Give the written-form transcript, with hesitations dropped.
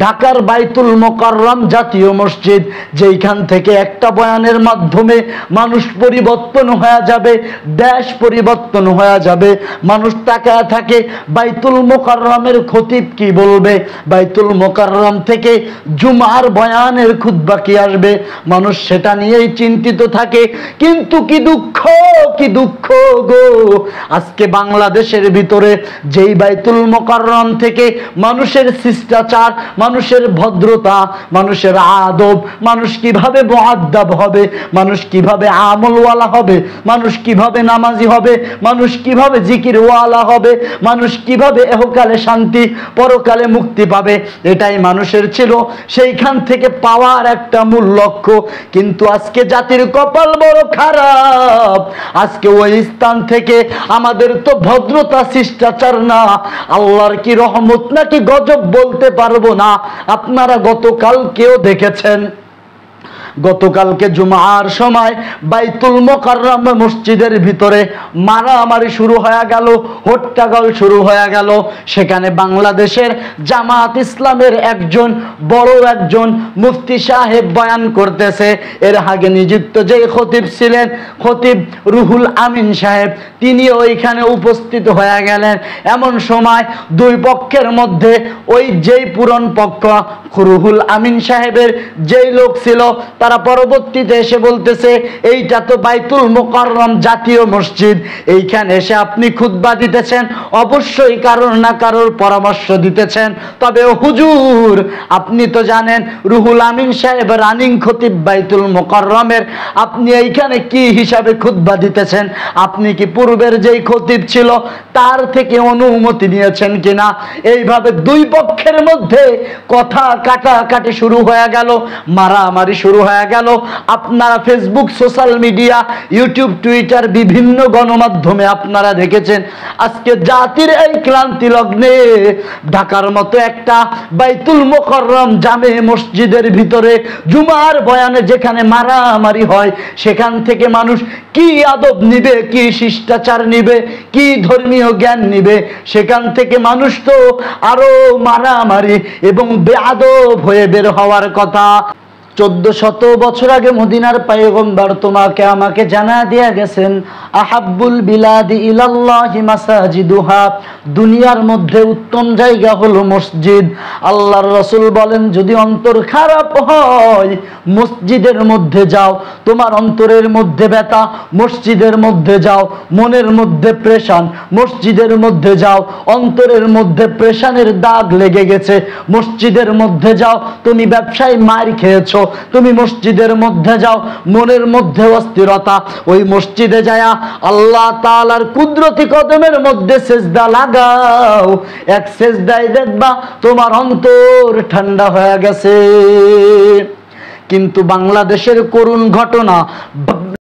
ঢাকার বাইতুল মোকাররম জাতীয় মসজিদ, যেইখান থেকে একটা বয়ানের মাধ্যমে মানুষ পরিবর্তন হয়ে যাবে, দেশ পরিবর্তন হয়ে যাবে। মানুষ তাকায় থাকে বাইতুল মোকাররমের খতিব কি বলবে, বাইতুল মোকাররম থেকে জুমার বয়ানের খুতবা কি আসবে, মানুষ সেটা নিয়েই চিন্তিত থাকে। কিন্তু কি দুঃখ গো, আজকে বাংলাদেশের ভিতরে যেই বাইতুল মোকাররম থেকে মানুষের শিষ্টাচার, মানুষের ভদ্রতা, মানুষের আদব, মানুষ কিভাবে মুআদ্দাব হবে, মানুষ কিভাবে আমলওয়ালা হবে, মানুষ কিভাবে নামাজি হবে, মানুষ কিভাবে জিকিরওয়ালা হবে, মানুষ কিভাবে এহকালে শান্তি পরকালে মুক্তি পাবে, এটাই মানুষের ছিল সেইখান থেকে পাওয়ার একটা মূল লক্ষ্য। কিন্তু আজকে জাতির কপাল বড় খারাপ, আজকে ওই স্থান থেকে আমাদের তো ভদ্রতা শিষ্টাচার না, আল্লাহর কি রহমত নাকি গজব বলতে পারবো না। আপনারা গতকাল কেউ দেখেছেন, গতকালকে জুমার সময় বাইতুল মোকাররম মসজিদের ভিতরে মারামারি শুরু হয়ে গেল, হট্টাগোল শুরু হয়ে গেল। সেখানে বাংলাদেশের জামাত ইসলামের বড় একজন মুফতি সাহেব বয়ান করতেছে। এর আগে নিযুক্ত যে খতিব ছিলেন, খতিব রুহুল আমিন সাহেব, তিনি ওইখানে উপস্থিত হয়ে গেলেন। এমন সময় দুই পক্ষের মধ্যে ওই যেই পুরন পক্ষ রুহুল আমিন সাহেবের যেই লোক ছিল, তারা পরবর্তীতে এসে বলতেছে, এইটা তো বাইতুল মোকাররম জাতীয় মসজিদ, এইখানে এসে আপনি খুতবা দিতেছেন, অবশ্যই কারোর না কারোর পরামর্শ দিতেছেন। তবে হুজুর, আপনি তো জানেন রুহুল আমিন সাহেব রানিং খতিব বাইতুল মোকাররমের, আপনি এইখানে কি হিসাবে খুতবা দিতেছেন? আপনি কি পূর্বের যেই খতিব ছিল তার থেকে অনুমতি নিয়েছেন কিনা? এইভাবে দুই পক্ষের মধ্যে কথা কাটাকাটি শুরু হয়ে গেল, মারামারি শুরু হয়ে গেল। আপনারা Facebook, social media, YouTube, Twitter, বিভিন্ন গণমাধ্যমে আপনারা দেখেছেন। আজকে জাতির এই ক্লান্তি লগ্নে ঢাকার মতো একটা বাইতুল মোকাররম জামে মসজিদের ভিতরে জুমার বয়ানে যেখানে মারামারি হয়, সেখান থেকে মানুষ কি আদব নিবে, কি শিষ্টাচার নিবে, কি ধর্মীয় জ্ঞান নিবে? সেখান থেকে মানুষ তো আরো মারামারি এবং বেআদব হয়ে বের হওয়ার কথা। 1400 বছর আগে মদিনার পয়গম্বর তোমাকে আমাকে জানা দিয়ে গেছেন, আহাব্বুল বিলাদি ইলাল্লাহি মাসাজিদুহা, দুনিয়ার মধ্যে উত্তম জায়গা হলো মসজিদ। আল্লাহর রাসূল বলেন, যদি অন্তর খারাপ হয় মসজিদের মধ্যে যাও, তোমার অন্তরের মধ্যে ব্যথা, মসজিদের মধ্যে যাও, মনের মধ্যে প্রেশান, মসজিদের মধ্যে যাও, অন্তরের মধ্যে প্রেশানের দাগ লেগে গেছে, মসজিদের মধ্যে যাও, তুমি ব্যবসায় মার খেয়েছো, তুমি মসজিদের মধ্যে যাও, মনের মধ্যে অস্থিরতা, ওই মসজিদে যায়া আল্লাহ তাআলার কুদরতি কদমের মধ্যে সিজদা লাগাও, এক সিজদায় দেখবা তোমার অন্তর ঠান্ডা হয়ে গেছে। কিন্তু বাংলাদেশের করুণ ঘটনা,